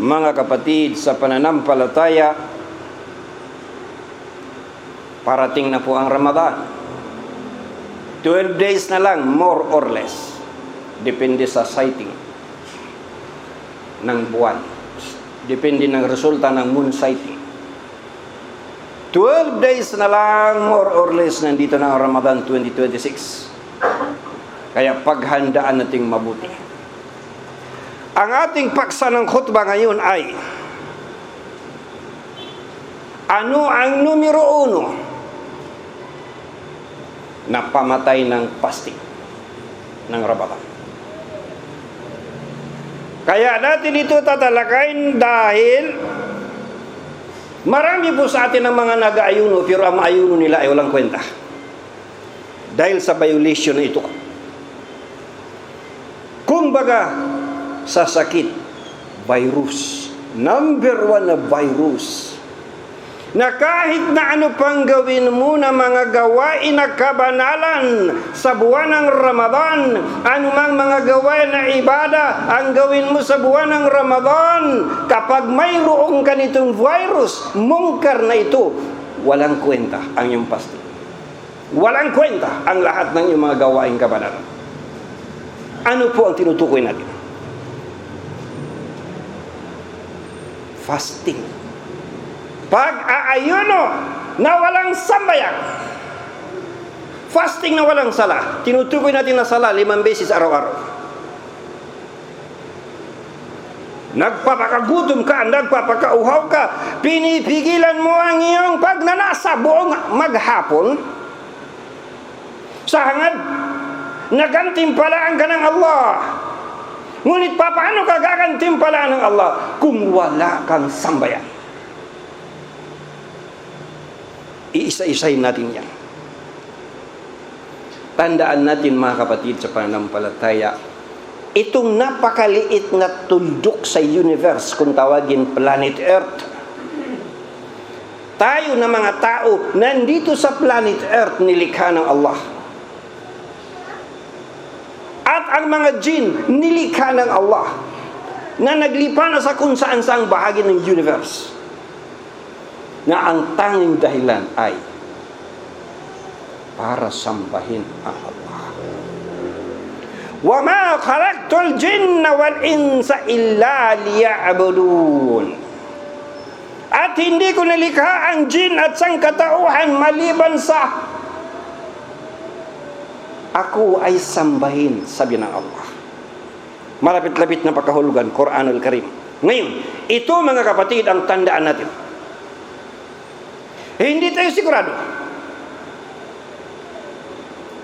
Mga kapatid sa pananampalataya, parating na po ang Ramadan. 12 days na lang, more or less. Depende sa sighting ng buwan. Depende ng resulta ng moon sighting. 12 days na lang, more or less, nandito na ang Ramadan 2026. Kaya paghandaan nating mabuti. Ang ating paksa ng khutbah ngayon ay, ano ang numero 1 na pamatay ng fasting ng Ramadan? Kaya natin ito tatalakayin dahil marami po sa atin ang mga nag-aayuno pero ang ayuno nila ay walang kwenta. Dahil sa violation na ito. Kumbaga, sa sakit, virus. Number 1 na virus. Na kahit na ano pang gawin mo na mga gawain na kabanalan sa buwan ng Ramadan, anumang mga gawain na ibada ang gawin mo sa buwan ng Ramadan, kapag mayroong ganitong virus, mungkar na ito, walang kwenta ang iyong fasting. Walang kwenta ang lahat ng iyong mga gawain kabanalan. Ano po ang tinutukoy natin? Fasting. Pag-aayuno na walang sambayan. Fasting na walang sala. Tinutukoy natin na sala 5 beses araw-araw. Nagpapakagutom ka, nagpapakauhaw ka, pinipigilan mo ang iyong pagnanasa buong maghapon sa hangad, nagantimpalaan ka ng Allah. Ngunit paano ka gagantimpalaan ng Allah kung wala kang sambayan? Iisa-isahin natin yan. Tandaan natin mga kapatid sa pananampalataya, itong napakaliit na tuldok sa universe, kung tawagin planet Earth. Tayo na mga tao, nandito sa planet Earth, nilikha ng Allah. At ang mga jin, nilikha ng Allah, na naglipa na sa kung saan-saang bahagi ng universe, na ang tanging dahilan ay para sambahin ang Allah. وَمَا خَلَقْتُ الْجِنَّ وَالْإِنسَ إِلَّا لِيَعْبُدُونَ. At hindi ko nalikha ang jin at sangkatauhan maliban sa ako ay sambahin, sabi ng Allah. Malapit-lapit na pagkahulugan, Quranul Karim. Ngayon, ito mga kapatid ang tandaan natin. Hindi tayo sigurado.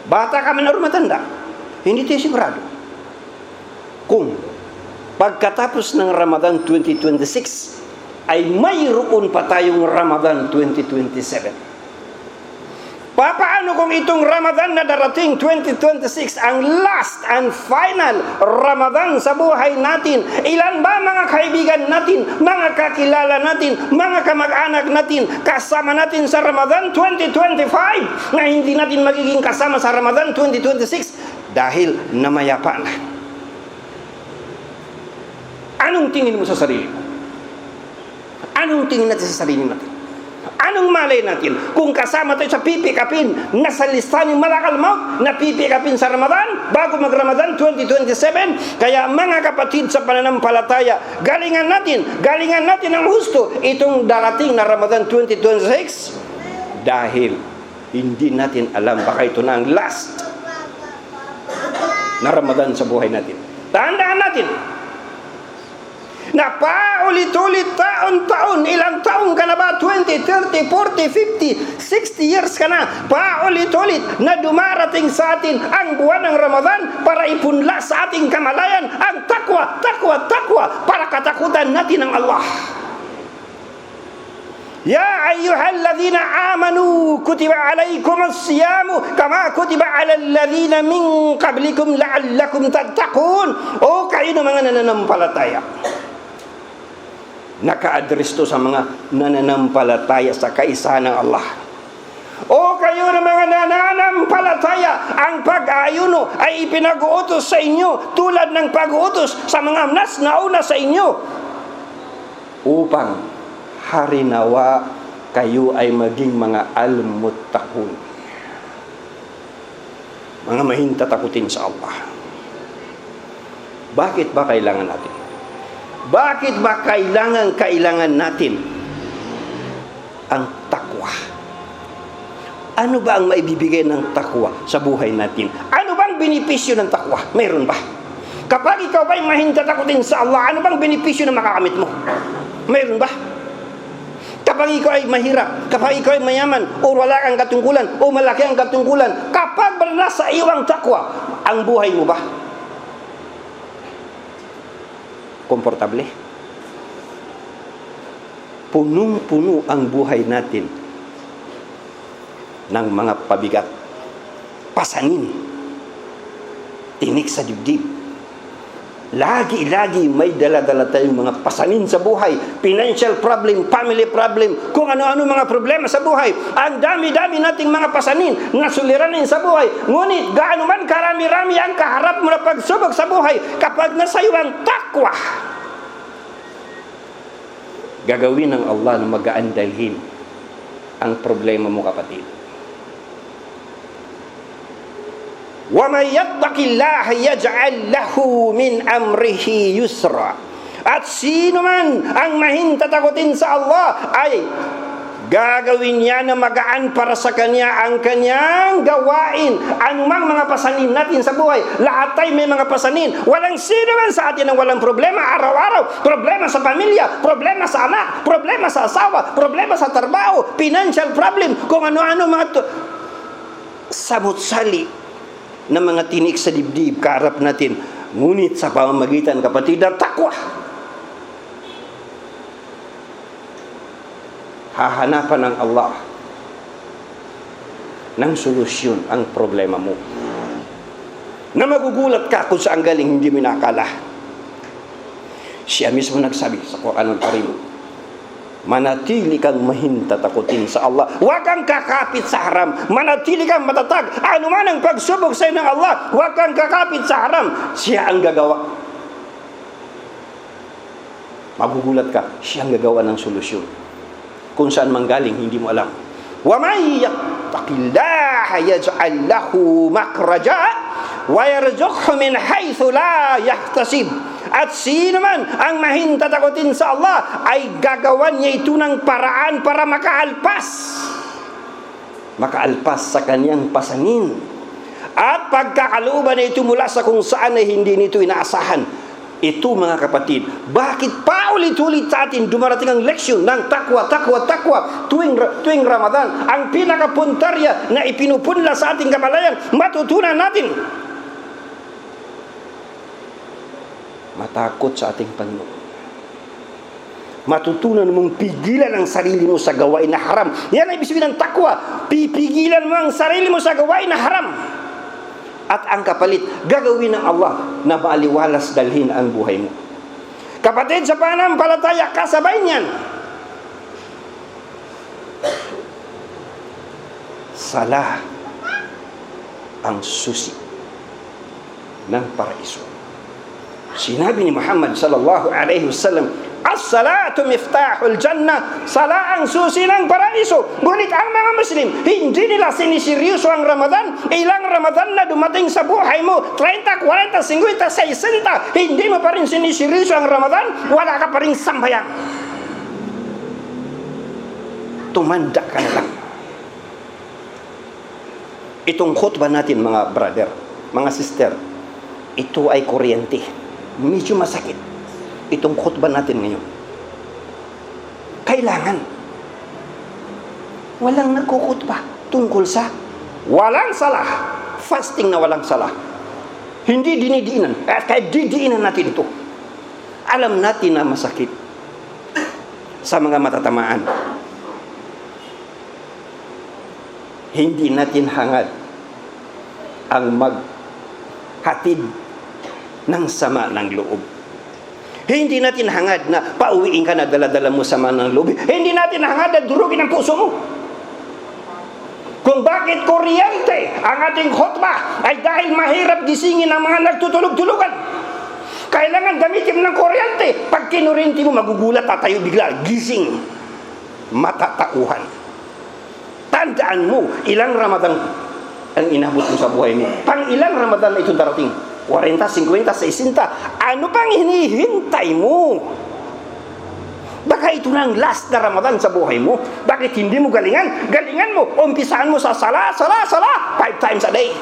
Bata kami na matanda, hindi tayo sigurado kung pagkatapos ng Ramadan 2026 ay mayroon pa tayong Ramadan 2027. Paano kung itong Ramadan na darating 2026 ang last and final Ramadan sa buhay natin? Ilan ba mga kaibigan natin, mga kakilala natin, mga kamag-anak natin, kasama natin sa Ramadan 2025 na hindi natin magiging kasama sa Ramadan 2026 dahil namayapa na? Anong tingin mo sa sarili mo? Anong tingin natin sa sarili natin? Anong malay natin kung kasama tayo sa pipikapin na sa listahan ng malakal maut na pipikapin sa Ramadan bago mag-Ramadan 2027? Kaya mga kapatid sa pananampalataya, galingan natin ang husto itong darating na Ramadan 2026 dahil hindi natin alam, baka ito na ang last na Ramadan sa buhay natin. Tandaan natin na paulit-ulit, taon-taon, ilang taon ka na ba? 20, 30, 40, 50, 60 years ka na. Paulit-ulit na dumarating sa atin ang buwan ng Ramadan para ipunla sa ating kamalayan ang takwa para katakutan natin ng Allah. Ya ayyuhalladzina amanu kutiba alaikumus siyamu kama kutiba alal ladzina min qablikum la'allakum tattaqun. O kayo na mga nananampalataya. Naka-address to sa mga nananampalataya sa kaisahan ng Allah. O kayo na mga nananampalataya, ang pag-aayuno ay ipinag-uutos sa inyo tulad ng pag-uutos sa mga nauna sa inyo. upang harinawa kayo ay maging mga al-muttaqun. Mga mahintatakutin sa Allah. Bakit ba kailangan natin? Bakit ba kailangan natin ang takwa? Ano ba ang maibibigay ng takwa sa buhay natin? Ano bang benepisyo ng takwa? Mayroon ba? Kapag ikaw ba'y mahintatakutin sa Allah, ano bang benepisyo na makakamit mo? Mayroon ba? Kapag ikaw ay mahirap, kapag ikaw ay mayaman, o wala kang katungkulan, o malaki ang katungkulan, kapag nasa iyo ang takwa, ang buhay mo ba komportable? Punong-puno ang buhay natin ng mga pabigat, pasanin, tinik sa dibdib. Lagi-lagi may dala-dala tayong mga pasanin sa buhay. Financial problem, family problem, kung ano-ano mga problema sa buhay. Ang dami-dami nating mga pasanin na suliranin sa buhay. Ngunit gaano man karami-rami ang kaharap mo na pagsubok sa buhay, kapag nasa iyo ang takwa, gagawin ng Allah na magaan dalhin ang problema mo, kapatid. وَمَنْ يَتَّقِ اللَّهَ يَجْعَلْ لَهُ مِنْ أَمْرِهِ يُسْرًا. At sino man ang mahintatakutin sa Allah ay gagawin niya na magaan para sa kanya ang kanyang gawain. Anumang mga pasanin natin sa buhay, lahat tayo may mga pasanin. Walang sino man sa atin ang walang problema araw-araw. Problema sa pamilya, problema sa anak, problema sa asawa, problema sa trabaho, financial problem, kung ano-ano mga samut-sali na mga tinik sa dibdib kaharap natin. Ngunit sa pamamagitan, kapatid, ng takwa, hahanapan ng Allah ng solusyon ang problema mo, na magugulat ka kung saan galing, hindi mo nakakala. Siya mismo nagsabi sa Quran al-Karim, manatili kang mahintatakutin sa Allah. Huwag kang kakapit sa haram. Manatili kang matatag. Ano man ang pagsubok sa iyo ng Allah, huwag kang kakapit sa haram. Siya ang gagawa. Magugulat ka, siya ang gagawa ng solusyon. Kung saan manggaling, hindi mo alam. وَمَنْ يَتَّقِ اللَّهَ يَجْعَلْ لَهُ مَخْرَجًا وَيَرْزُقْهُ مِنْ حَيْثُ لَا يَحْتَسِبُ. At sino man ang mahintatakutin sa Allah ay gagawan niya ito ng paraan para makaalpas sa kanyang pasanin. At pagkakalooban na ito mula sa kung saan ay hindi nito inaasahan. Ito, mga kapatid, bakit paulit-ulit sa atin dumarating ang leksyon ng takwa tuwing Ramadan? Ang pinakapuntarya na ipinupunla sa ating kamalayan, matutunan natin. Matakot sa ating Panginoon. Matutunan mong pigilan ang sarili mo sa gawain na haram. Yan ay ibig sabihin ng takwa. Pipigilan mo ang sarili mo sa gawain na haram. At ang kapalit, gagawin ng Allah na maaliwalas dalhin ang buhay mo. Kapatid, sa pananampalataya, kasabay niyan, sala ang susi ng paraiso. Sinabi ni Muhammad sallallahu alaihi wasallam, as-salatu miftahul jannah, sala ang susi ng paraiso. Ngunit ang mga Muslim, hindi nila siniseryoso ang Ramadan. Ilang Ramadan na dumating sa buhay mo, 30, 40, 50, 60, hindi mo pa rin siniseryoso ang Ramadan, wala ka pa rin sambayan. Tumanda ka na lang. Itong khutbah natin, mga brother, mga sister, ito ay kuryente. Medyo masakit itong khutbah natin ngayon. Kailangan walang nagkukhutbah tungkol sa walang salah, fasting na walang salah, hindi dinidiinan. At kahit didiinan natin ito, alam natin na masakit sa mga matatamaan. Hindi natin hangad ang maghatid ng sama ng loob. Hindi natin hangad na pauwiin ka na dala-dala mo sama ng loob. Hindi natin hangad na durugin ang puso mo. Kung bakit kuryente ang ating khutbah ay dahil mahirap gisingin ang mga nagtutulog-tulugan. Kailangan gamitin mo ng kuryente. Pag kinurinti mo, magugulat, tatayo bigla, gising, matatauhan. Tandaan mo, ilang Ramadan ang inabot mo sa buhay mo. Pang ilang Ramadan na ito darating? 40, 50, 60. Ano pang hinihintay mo? Baka ito na ang last na Ramadan sa buhay mo. Bakit hindi mo galingan? Galingan mo. Umpisaan mo sa sala, 5 times a day.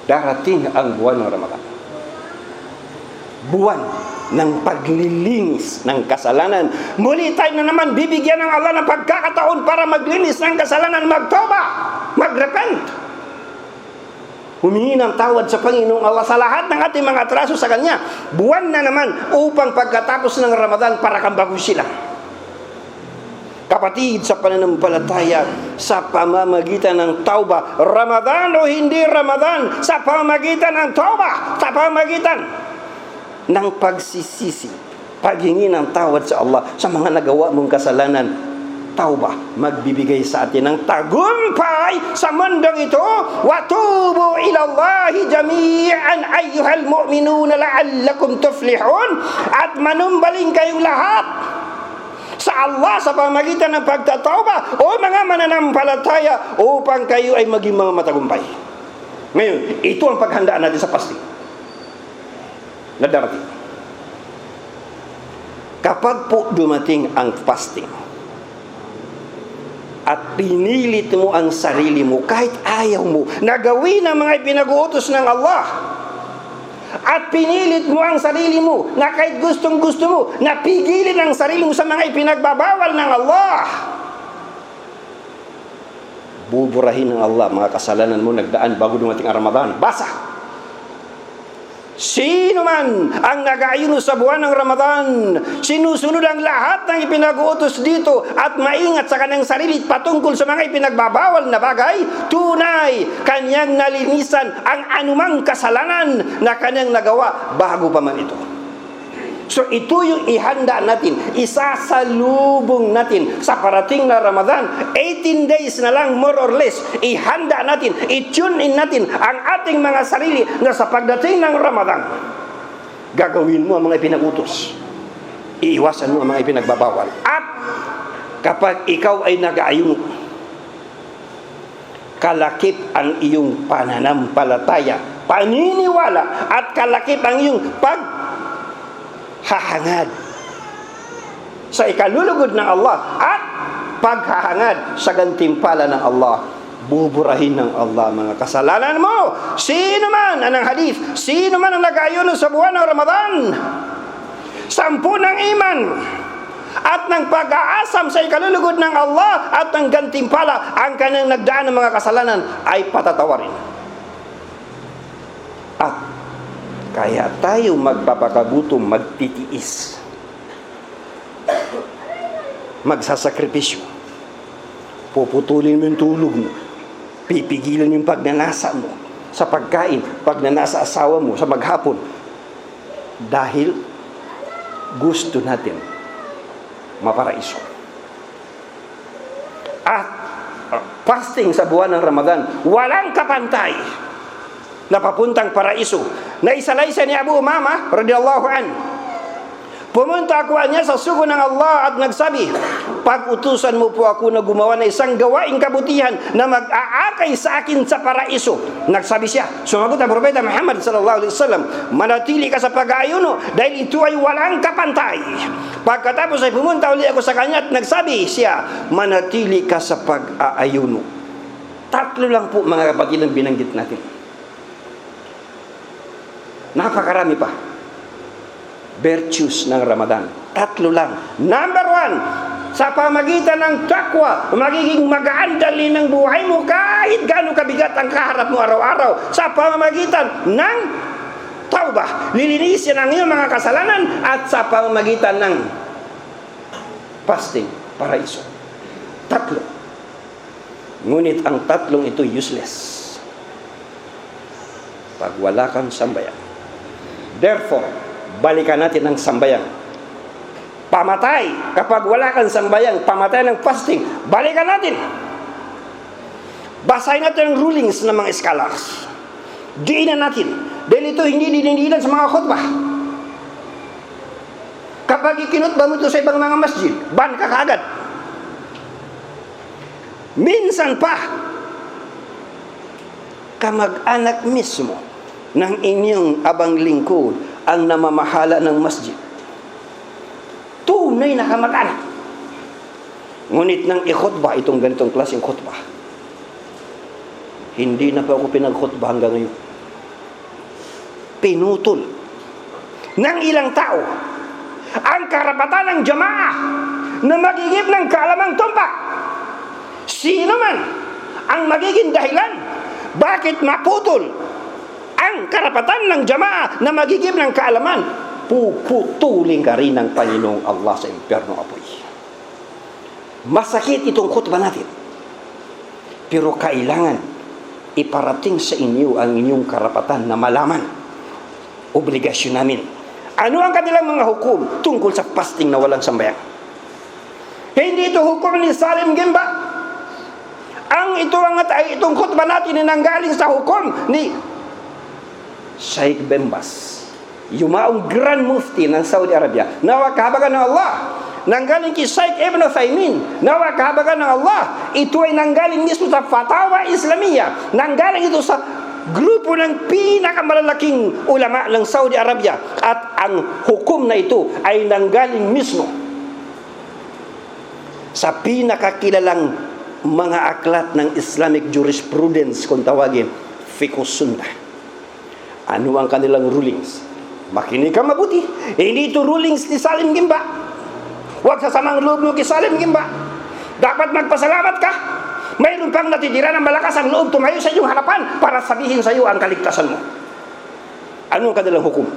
Darating ang buwan ng Ramadan. Buwan ng paglilinis ng kasalanan. Muli tayo na naman bibigyan ng Allah ng pagkakataon para maglinis ng kasalanan, magtoba, magrepent. Humingi ng tawad sa Panginoong Allah sa lahat ng ating mga atraso sa Kanya. Buwan na naman upang pagkatapos ng Ramadan para kang bago sila. Kapatid sa pananampalataya, sa pamamagitan ng tauba, Ramadan o hindi Ramadan, sa pamamagitan ng tauba, sa pamamagitan ng pagsisisi, paghingi ng tawad sa Allah sa mga nagawa mong kasalanan, tauba, magbibigay sa atin ng tagumpay sa mundong ito. Watubu ilallahi jami'an ayyuhal mu'minuna la'allakum tuflihun. At manumbaling kayong lahat sa Allah sa pamagitan ng pagtatauba, o mga mananampalataya, upang kayo ay maging mga matagumpay. Ngayon, ito ang paghandaan natin sa fasting na darating. Kapag po dumating ang fasting at pinilit mo ang sarili mo, kahit ayaw mo, na gawin ang mga ipinag-uutos ng Allah, at pinilit mo ang sarili mo, na kahit gustong-gusto mo, na pigilin ang sarili mo sa mga ipinagbabawal ng Allah, buburahin ng Allah mga kasalanan mo nagdaan bago dumating ang Ramadan. Basa! Sino man ang nag-aayuno sa buwan ng Ramadan, sinusunod ang lahat ng ipinag-uutos dito at maingat sa kanyang sarili patungkol sa mga ipinagbabawal na bagay, tunay kanyang nalinisan ang anumang kasalanan na kanyang nagawa bago pa man ito. So ito yung ihanda natin, isasalubong natin sa parating na Ramadan. 18 days na lang more or less, ihanda natin, i-tune in natin ang ating mga sarili na sa pagdating ng Ramadan, gagawin mo ang mga ipinag-utos, iiwasan mo ang mga ipinagbabawal. At kapag ikaw ay nag-aayuno, kalakip ang iyong pananampalataya, paniniwala, at kalakip ang iyong hahangad sa ikalulugod ng Allah at paghahangad sa gantimpala ng Allah. Buburahin ng Allah mga kasalanan mo. Sino man, anong hadith, sino man ang nag-aayuno sa buwan ng Ramadan, 10 ng iman at ng pag-aasam sa ikalulugod ng Allah at ng gantimpala, ang kanyang nagdaan ng mga kasalanan ay patatawarin. At kaya tayo magpapakagutom, magtitiis, magsasakripisyo, puputulin mo yung tulog mo, pipigilan yung pagnanasa mo sa pagkain, pagnanasa asawa mo sa maghapon, dahil gusto natin maparaiso. At fasting sa buwan ng Ramadan, walang kapantay na papuntang paraiso. Naisalaysay ni Abu Umama radhiyallahu an, pumunta ako niya sa sugo ng Allah at nagsabi, pag-utusan mo po ako na gumawa ng isang gawaing kabutihan na mag-aakay sa akin sa paraiso. Nagsabi siya, sumagot ang Propeta Muhammad sallallahu alaihi wasallam, manatili ka sa pag-aayuno dahil ito ay walang kapantay. Pagkatapos ay pumunta uli ako sa kanya at nagsabi siya, manatili ka sa pag-aayuno. 3 lang po mga kapatid ang binanggit natin. Napakarami pa. Virtues ng Ramadan, 3 lang. Number 1, sa pamagitan ng takwa, magiging magaan dali ng buhay mo kahit gaano kabigat ang kaharap mo araw-araw. Sa pamamagitan ng tauba, lilinisin ang iyong mga kasalanan, at sa pamamagitan ng fasting, paraiso. 3. Ngunit ang 3 ito useless pag wala kang sambayan. Therefore, balikan natin ang sambayang. Pamatay, kapag wala kang sambayang, pamatay ng fasting, balikan natin. Basahin natin ang rulings ng mga scholars. Diinan natin Dahil ito hindi dinindilan sa mga khutbah. Kapag ikinutba mo ito sa ibang mga masjid, ban ka kaagad. Minsan pa, kamag-anak mismo ng inyong abang lingkod ang namamahala ng masjid. Tunay na kamag-anak. Ngunit nang ikhutbah itong ganitong klaseng khutbah, hindi na pa ako pinag-khutbah hanggang ngayon. Pinutol ng ilang tao ang karapatan ng jamaah na magigib ng kaalamang tumpak. Sino man ang magiging dahilan bakit maputol ang karapatan ng jamaah na magigib ng kaalaman, puputulin ka rin ng Panginoong Allah sa impyerno apoy. Masakit itong khutbah natin, pero kailangan iparating sa inyo ang inyong karapatan na malaman. Obligasyon namin. Ano ang kanilang mga hukom tungkol sa fasting na walang sambayang? Hindi ito hukom ni Salim Gimba. Itong khutbah natin ay nanggaling sa hukom ni Sheikh Bembas, yumaong Grand Mufti ng Saudi Arabia. Nawa kahabagan ng Allah. Nanggaling kay Sheikh Ibn Uthaymin. Nawa kahabagan ng Allah. Ito ay nanggaling mismo sa Fatawa Islamiyah. Nanggaling ito sa grupo ng pinakamalalaking ulama ng Saudi Arabia. At ang hukom na ito ay nanggaling mismo sa pinakakilalang mga aklat ng Islamic jurisprudence, kung tawagin, fiqh sunnah. Ano ang kanilang rulings? Makinig ka mabuti. Hindi ito rulings ni Salim Gimba. Huwag sasamang loob mo kay Salim Gimba. Dapat magpasalamat ka. Mayroon pang natitira ng malakas ang loob tumayo sa iyong harapan para sabihin sa iyo ang kaligtasan mo. Ano ang kanilang hukom?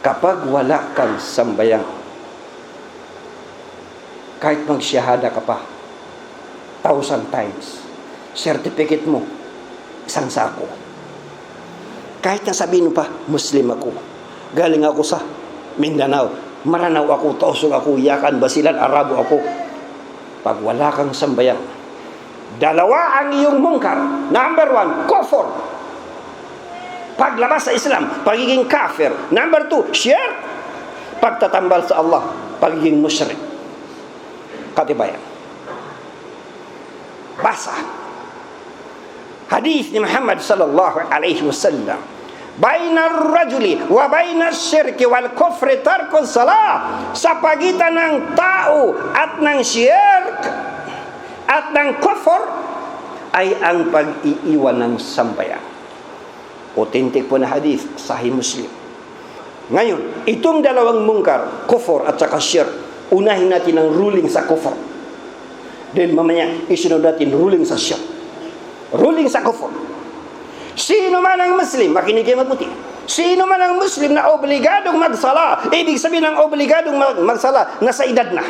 Kapag wala kang sambayang, kahit magsyahada ka pa 1,000 times, certificate mo 1 sako. Kahit na sabihin mo pa, Muslim ako, galing ako sa Mindanao, Maranao ako, Tausug ako, Yakan, Basilan, Arabo ako. Pag wala kang sambayang, 2 ang iyong mungkar. Number 1, kufur. Paglabas sa Islam, pagiging kafir. Number 2, syirk. Pagtatambal sa Allah, pagiging musyrik. Katibayan. Basa hadith ni Muhammad sallallahu alaihi wasallam, bainar rajuli wa bainas syirki wal kufri tarkus salah. Sa pagitan ng tao at ng syirk at ng kufur ay ang pag-iiwan ng sambayan. Authentic po na hadith, Sahih Muslim. Ngayon, itong dalawang mungkar, kufur at saka syirk, unahin natin ang ruling sa kufur. Dahil mamaya isunod natin ruling sa syirk. Ruling sa kufur. Sino man ang Muslim, makinig kayo mabuti. Sino man ang Muslim na obligadong magsala, ibig sabihin ng obligadong magsala, nasa edad na.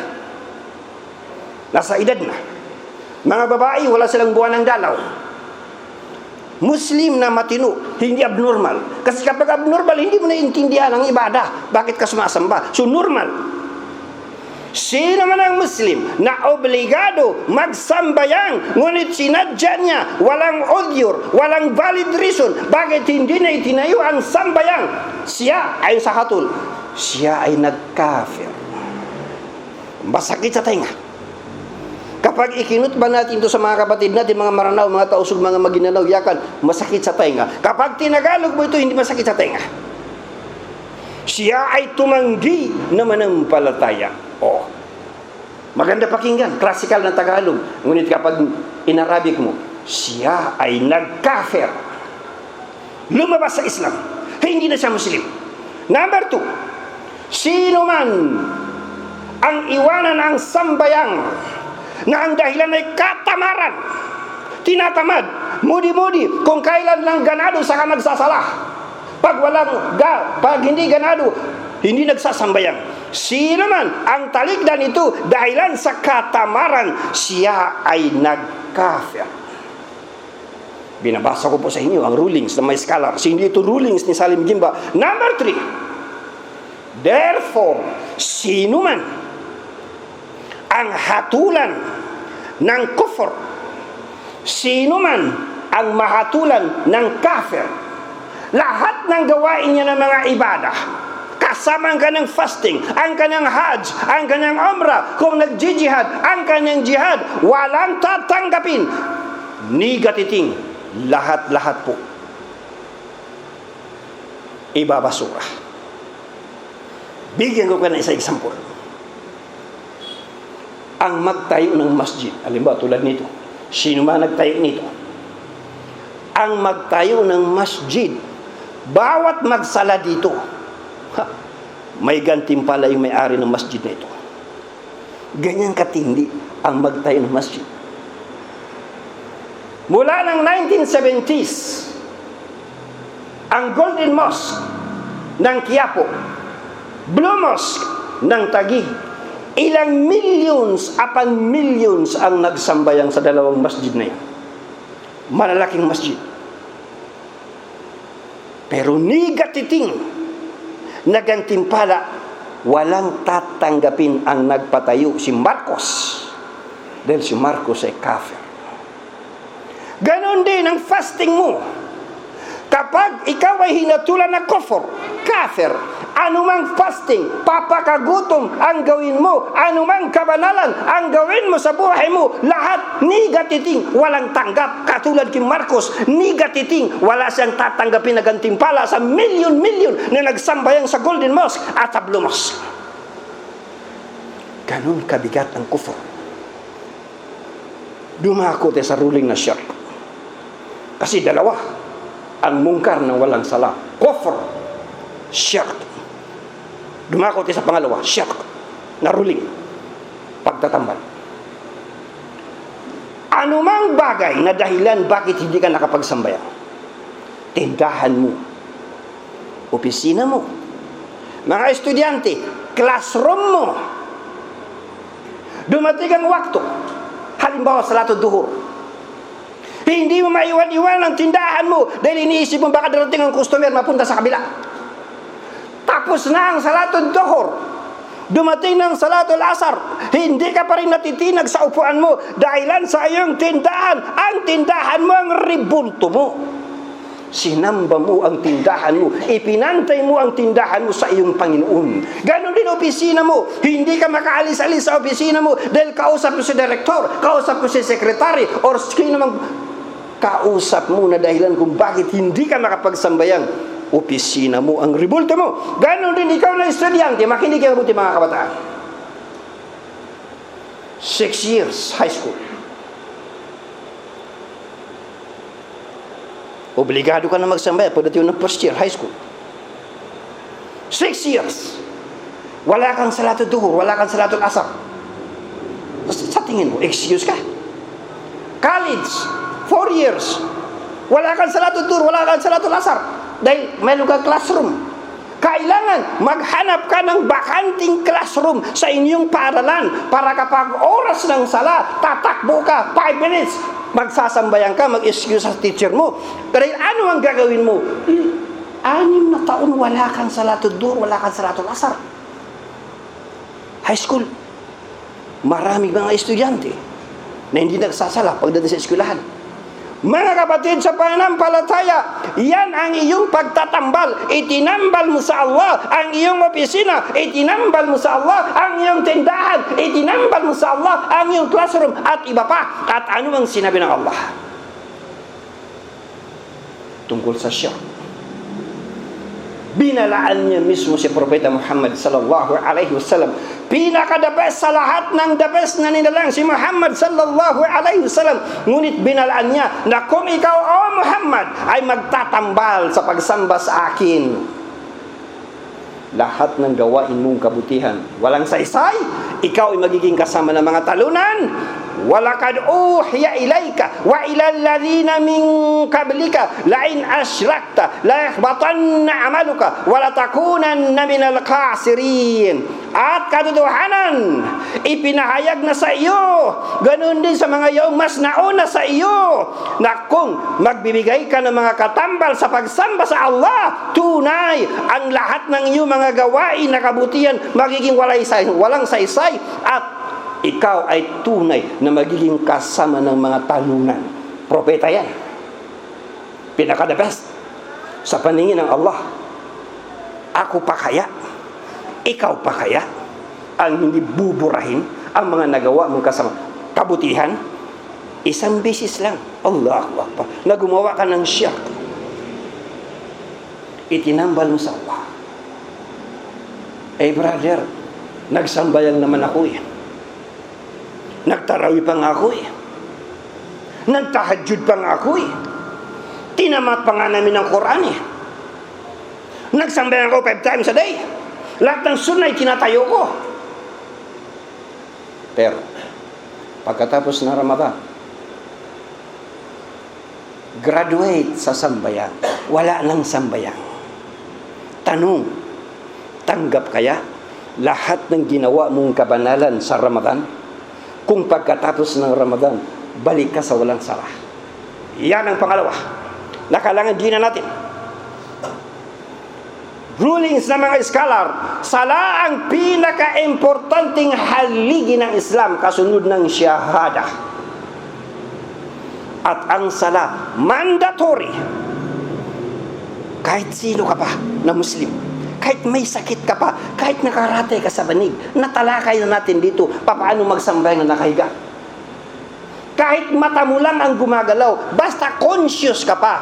Nasa edad na. Mga babae, wala silang buwan ng dalaw. Muslim na matino, hindi abnormal. Kasi kapag abnormal, hindi mo naiintindihan ang ibadah. Bakit ka sumasamba? So normal. Sino man ang Muslim na obligado magsambayang, ngunit sinadya niya, walang udyur, walang valid reason, bakit hindi na itinayo ang sambayang, siya ay sa hatol, siya ay nagkafir. Masakit sa tainga. Kapag ikinutba natin ito sa mga kapatid natin, mga Maranao, mga Tausug, mga Maguindanao, Yakan, masakit sa tainga. Kapag tinagalog mo ito, hindi masakit sa tainga. Siya ay tumanggi na manampalataya. Oh, maganda pakinggan, classical na Tagalog. Ngunit kapag in-Arabic mo, siya ay nagkafir. Lumabas sa Islam. Hindi na siya Muslim. Number 2, sino man ang iwanan ang sambayang na ang dahilan ay katamaran, tinatamad, mudi-mudi, kung kailan lang ganado saka nagsasala. Pag hindi ganado, hindi nagsasambayang. Sino man ang talikdan ito dahilan sa katamaran, siya ay nagkafir. Binabasa ko po sa inyo ang rulings ng may scholars. Hindi ito rulings ni Salim Gimba. Number 3, therefore, sino man ang hatulan ng kufur, sino man ang mahatulan ng kafir. Lahat ng gawain niya ng mga ibadah, kasama ang kanyang fasting, ang kanyang hajj, ang kanyang umrah, kung nag-jihad, ang kanyang jihad, walang tatanggapin ni gatiting. Lahat-lahat po ibabasura. Bigyan ko kayo ng isang example. Ang magtayo ng masjid, halimbawa tulad nito, sino man nagtayo nito, ang magtayo ng masjid, bawat magsala dito, may gantimpala yung may-ari ng masjid na ito. Ganyan katindi ang magtayo ng masjid. Mula ng 1970s, ang Golden Mosque ng Quiapo, Blue Mosque ng Taguig, ilang millions upon millions ang nagsambayang sa dalawang masjid na yan. Malalaking masjid. Pero ni gatiting na gantimpala, walang tatanggapin ang nagpatayo, si Marcos. Dahil si Marcos ay kafir. Ganon din ang fasting mo. Kapag ikaw ay hinatulan ng kafir, anumang fasting, papakagutom ang gawin mo, anumang kabanalan ang gawin mo sa buhay mo, lahat ni gatiting, walang tanggap. Katulad kay Marcos, ni gatiting, wala siyang tatanggapin na gantimpala sa milyon-milyon na nagsambayang sa Golden Mosque at sa Blue Mosque. Ganon kabigat ang kufr. Dumako tayo sa ruling na shirk. Kasi dalawa ang mungkar ng walang sala. Kufr, shirk. Dumako tayo sa pangalawa, shirk, na ruling, pagtatambal. Anumang bagay na dahilan bakit hindi ka nakapagsambayan, tindahan mo, opisina mo, mga estudyante, classroom mo, dumating ang wakto, halimbawa salatul duhur, hindi mo maiwan-iwan ang tindahan mo dahil iniisip mo baka darating ang customer mapunta sa kabila. Tapos na ang salatul duhur, dumating ng salatul asar, hindi ka pa rin natitinag sa upuan mo dahilan sa iyong tindahan. Ang tindahan mo ang ribulto mo. Sinamba mo ang tindahan mo, ipinantay mo ang tindahan mo sa iyong Panginoon. Ganon din opisina mo, hindi ka makaalis-alis sa opisina mo dahil kausap mo si direktor, kausap mo si sekretary, or sino mang kausap mo na dahilan kung bakit hindi ka makapagsambayang opisina mo ang ribulto mo. Ganon din ikaw na estudyante, makinig kayo mabuti mga kabataan. 6 years high school. Obligado ka na magsambay pagdating ng first year high school. 6 years. Wala kang salatul duhur, wala kang salatul asar. Sa tingin mo, excuse ka? College, 4 years. Wala kang salatul duhur, wala kang salatul asar. Dahil mayroon kang classroom. Kailangan maghanap ka ng bakanting classroom sa inyong paaralan para kapag oras ng sala, tatakbo ka 5 minutes. Magsasambayan ka, mag-excuse sa teacher mo. Pero ano ang gagawin mo? 6 na taon wala kang salatul duhur, wala kang salatul asar. High school. Maraming mga estudyante na hindi nagsasala pagdating sa eskwelahan. Mga kapatid sa pananampalataya, yan ang iyong pagtatambal. Itinambal mo sa Allah ang iyong opisina, itinambal mo sa Allah ang iyong tindahan, itinambal mo sa Allah ang iyong classroom at iba pa. At ano ang sinabi ng Allah tungkol sa syirk? Binalaan niya mismo si Propeta Muhammad sallallahu alaihi wasallam. Pinaka-the best sa lahat ng the best na nilalang si Muhammad sallallahu alaihi wasallam. Ngunit binalaan niya na kung ikaw, O Muhammad, ay magtatambal sa pagsamba sa akin, lahat ng gawain mong kabutihan, walang saysay, ikaw ay magiging kasama ng mga talunan. Walakad uhiya ilayka wa ilal ladhina min qablika la in asyrakta la yahbatanna amaluka wa la takunanna minal khasirin. At katotohanan, ipinahayag na sa iyo, ganoon din sa mga yaong mas nauna sa iyo, na kung magbibigay ka ng mga katambal sa pagsamba sa Allah, tunay ang lahat ng iyong mga gawain na kabutihan magiging walang saysay at ikaw ay tunay na magiging kasama ng mga talunan. Propeta yan. pinaka-the best sa paningin ng Allah. Ako pa kaya? Ikaw pa kaya? Ang hindi buburahin ang mga nagawa mong kabutihan? Isang beses lang, Allahu Akbar, na gumawa ka ng shirk, itinambal mo sa Allah. Brother, nagsambayang naman ako nagtarawi pa nga ako nagtahajjud pa nga ako tinamat pa nga namin ng Quran nagsambayan ako 5 times a day, lahat ng sunnah ay tinatayo ko. Pero pagkatapos ng Ramadan, graduate sa sambayan, wala nang sambayan. Tanong, tanggap kaya lahat ng ginawa mong kabanalan sa Ramadan kung pagkatapos ng Ramadan balik ka sa walang sala? Yan ang pangalawa na kailangan dinan natin. Rulings ng mga scholar, sala ang pinaka-importanting haligi ng Islam kasunod ng shahada. At ang sala, mandatory. Kahit sino ka pa na Muslim, kahit may sakit ka pa, kahit nakaratay ka sa banig, natalakay na natin dito, paano magsambay na nakahiga. Kahit mata mo lang ang gumagalaw, basta conscious ka pa,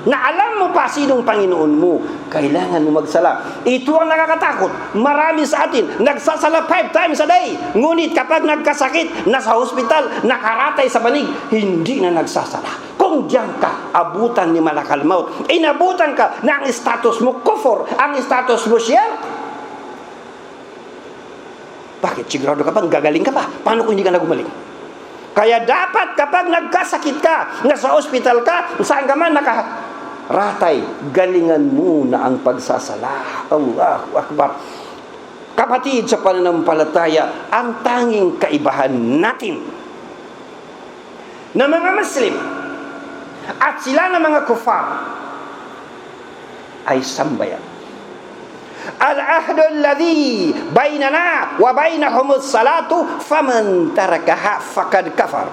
na alam mo pa sinong Panginoon mo, kailangan mo magsala. Ito ang nakakatakot. Marami sa atin nagsasala 5 times a day, ngunit kapag nagkasakit, nasa hospital, nakaratay sa banig, hindi na nagsasala. Kung diyan ka, abutan ni malakal maut, inabutan ka na ang status mo kufur, ang status mo shirk. Bakit? Sigurado ka bang gagaling ka pa? Paano kung hindi ka na gumaling? Kaya dapat kapag nagkasakit ka, nasa hospital ka, saan ka man nakaratay, galingan mo na ang pagsasala. Allahu Akbar. Kapatid sa pananampalataya, ang tanging kaibahan natin na mga Muslim at sila na mga kufar ay sambayan. Al-ahdu alladhi bainana wa bainahumus salatu faman tarakaha faqad kafar.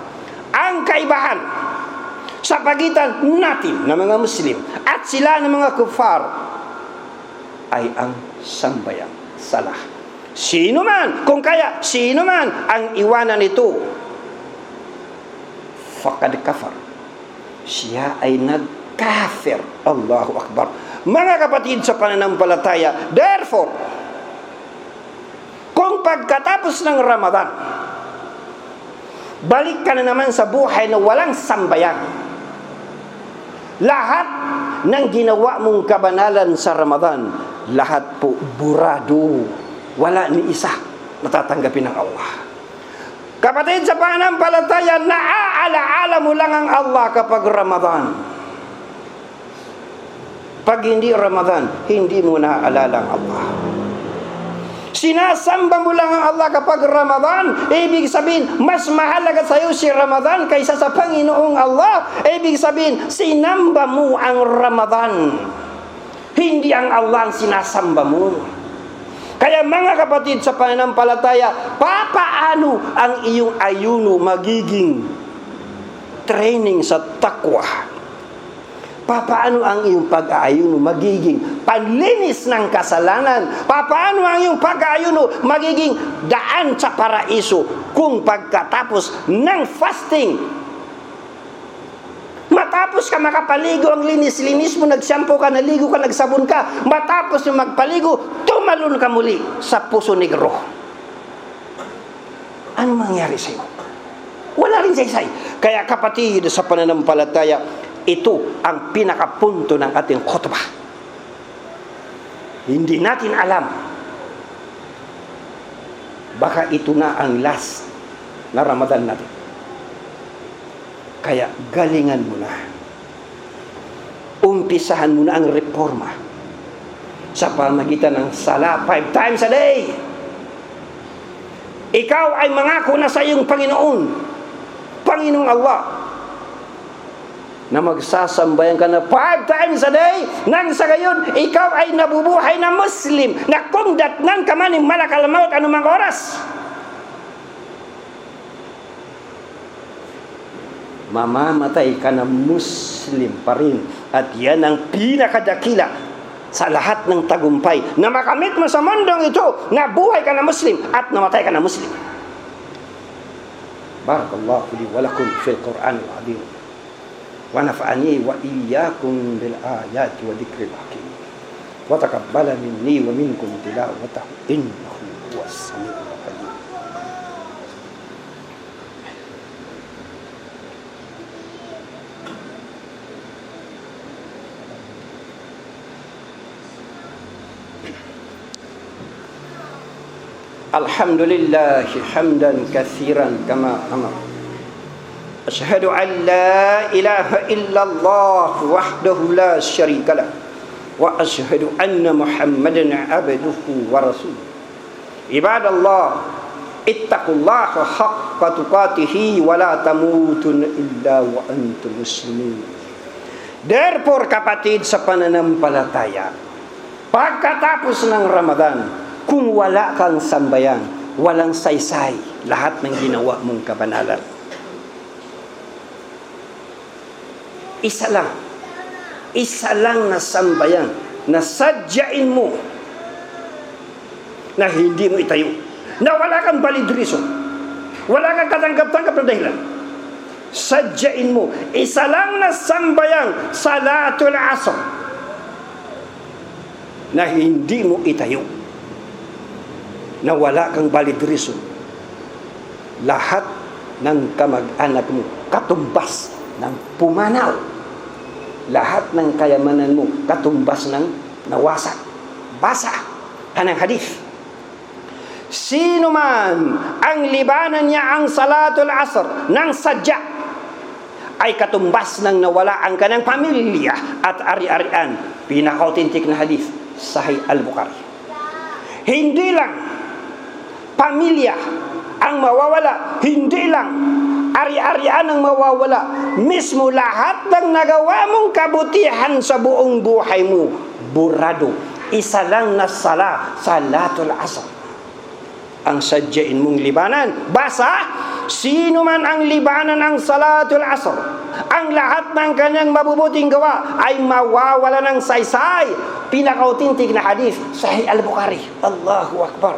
Ang kaibahan sa pagitan natin na mga Muslim at sila na mga kufar ay ang sambayan, salah. Sino man, kung kaya sino man ang iwanan nito, faqad kafar, siya ay nagkafir. Allahu Akbar. Mga kapatid sa pananampalataya, therefore, kung pagkatapos ng Ramadan, balik ka na naman sa buhay na walang sambayan, lahat ng ginawa mong kabanalan sa Ramadan, lahat po burado, wala ni isa natatanggapin ng Allah. Kapatid sa pananampalataya, naaalaala mo lang ang Allah kapag Ramadan. Pag hindi Ramadan, hindi mo naaalala ang Allah. Sinasamba mo lang ang Allah kapag Ramadan, ibig sabihin, mas mahalaga sa iyo si Ramadan kaysa sa Panginoong Allah. Ibig sabihin, sinamba mo ang Ramadan, hindi ang Allah ang sinasamba mo. Kaya mga kapatid sa pananampalataya, papaano ang iyong ayuno magiging training sa takwa? Papaano ang iyong pag-aayuno magiging panlinis ng kasalanan? Papaano ang iyong pag-aayuno magiging daan sa paraiso kung pagkatapos ng fasting, matapos ka makapaligo, ang linis-linis mo, nagsyampo ka, naligo ka, nagsabon ka, matapos mo magpaligo, tumalon ka muli sa puso negro. Ano mangyari sa iyo? Wala rin saysay. Kaya kapatid sa pananampalataya, ito ang pinakapunto ng ating khutbah. Hindi natin alam, baka ito na ang last na Ramadan natin. Kaya galingan mo na. Umpisahan mo na ang reforma sa pamagitan ng sala 5 times a day. Ikaw ay mangako na sa iyong Panginoong Allah, na magsasambayan ka na 5 times a day, nang sa gayon, ikaw ay nabubuhay na Muslim, na kung datnan ka man ng malakal maut anumang oras, mamamatay ka na Muslim pa rin. At yan ang pinakadakila sa lahat ng tagumpay na makamit mo sa mundong ito, na buhay ka na Muslim at namatay ka na Muslim. Barakallahu li wa lakum fil Qur'an al-azim. Wa nafa'ani wa iyyakum bil ayati wa dhikril hakim. Wa taqabbala minni wa minkum tilawatahu innahu huwas samiul alim. Alhamdulillah hamdan katsiran kama amar. Asyhadu an la ilaha illallah wahdahu la syarika lah wa asyhadu anna Muhammadan abduhu wa rasuluh. Ibadallah, ittaqullaha haqqa tuqatih wa la tamutunna illa wa antum muslimun. Therefore, kapatid sa pananampalataya, pagkatapos ng Ramadan, kung wala kang sambayan, walang saysay lahat ng ginawa mong kabanalan. Isa lang na sambayan na sadyain mo na hindi mo itayo, na wala kang valid reason, wala kang katanggap-tanggap na dahilan. Sadyain mo, isa lang na sambayan, salatul asr, na hindi mo itayo, na wala kang valid reason. Lahat ng kamag-anak mo katumbas ng pumanaw. Lahat ng kayamanan mo katumbas ng nawasak. Basa kanang hadith. Sino man ang libanan niya ang salatul asr ng sadya, ay katumbas ng nawala ang kanang pamilya at ari-arian. Pinaka-authentic na hadith, Sahih Al-Bukhari. Hindi lang pamilya ang mawawala, hindi lang ari-arian ang mawawala, mismo lahat ng nagawa mong kabutihan sa buong buhay mo, burado. Isa lang na salatul asr ang sadyain mong libanan. Basa, sino man ang libanan ng salatul asr, ang lahat ng kanyang mabubuting gawa ay mawawala ng saysay. Pinaka-authentic na hadith, Sahih Al-Bukhari. Allahu Akbar.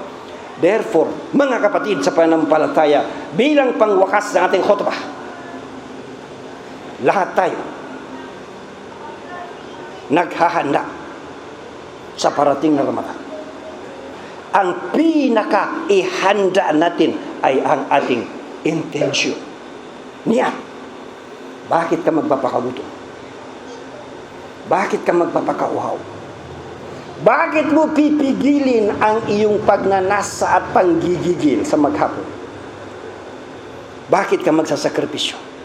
Therefore, mga kapatid sa pananampalataya, bilang pangwakas ng ating khutbah, lahat tayo naghahanda sa parating na Ramadan. Ang pinaka-ihanda natin ay ang ating intensyon. Niya, bakit ka magpapakagutom? Bakit ka magpapakauhaw? Bakit mo pipigilin ang iyong pagnanasa at panggigigil sa maghapon? Bakit ka magsasakripisyo?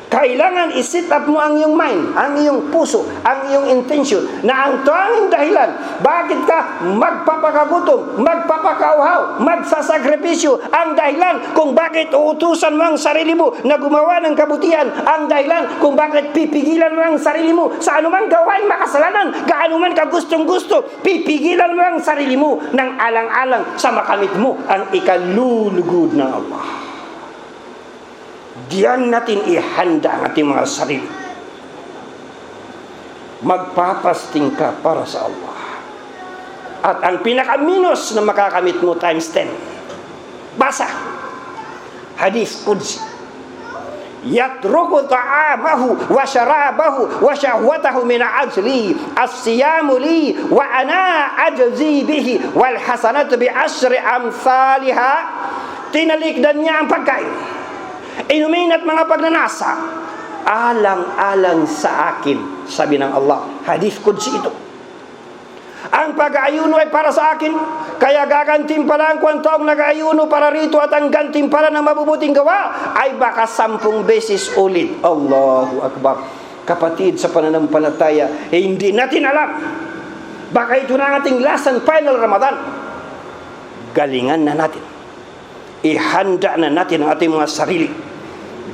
Kailangan i-set up mo ang iyong mind, ang iyong puso, ang iyong intention, na ang tanging dahilan bakit ka magpapakagutom, magpapakauhaw, magsasakripisyo, ang dahilan kung bakit uutusan mo ang sarili mo na gumawa ng kabutihan, ang dahilan kung bakit pipigilan mo ang sarili mo sa anumang gawain makasalanan, gaano man ka gustong-gusto, pipigilan mo ang sarili mo ng alang-alang sa makamit mo ang ikalulugod ng Allah. Diyan natin ihanda ang ating mga sarili. Magpapasting ka para sa Allah. At ang pinakaminos na makakamit mo times 10. Basa. Hadith Qudsi. Yatruku ta'amahu wa syarabahu wa syahwatahu min ajli as-siyamu li wa ana ajzi bihi wal hasanatu bi asyri amsalha. Tinalikdan niya ang pagkain, inumin at mga pagnanasa, alang-alang sa akin, sabi ng Allah. Hadith Qudsi ito. Ang pag-aayuno ay para sa akin, kaya gagantimpalaan ko ang taong nag-aayuno para rito, at ang gantimpala ng mabubuting gawa ay baka 10 beses ulit. Allahu Akbar. Kapatid sa pananampalataya, hindi natin alam, baka ito na ang ating last and final Ramadan. Galingan na natin, ihanda na natin ang ating mga sarili.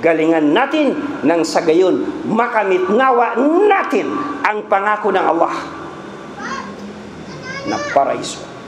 Galingan natin nang sa gayon makamit nawa natin ang pangako ng Allah na paraiso.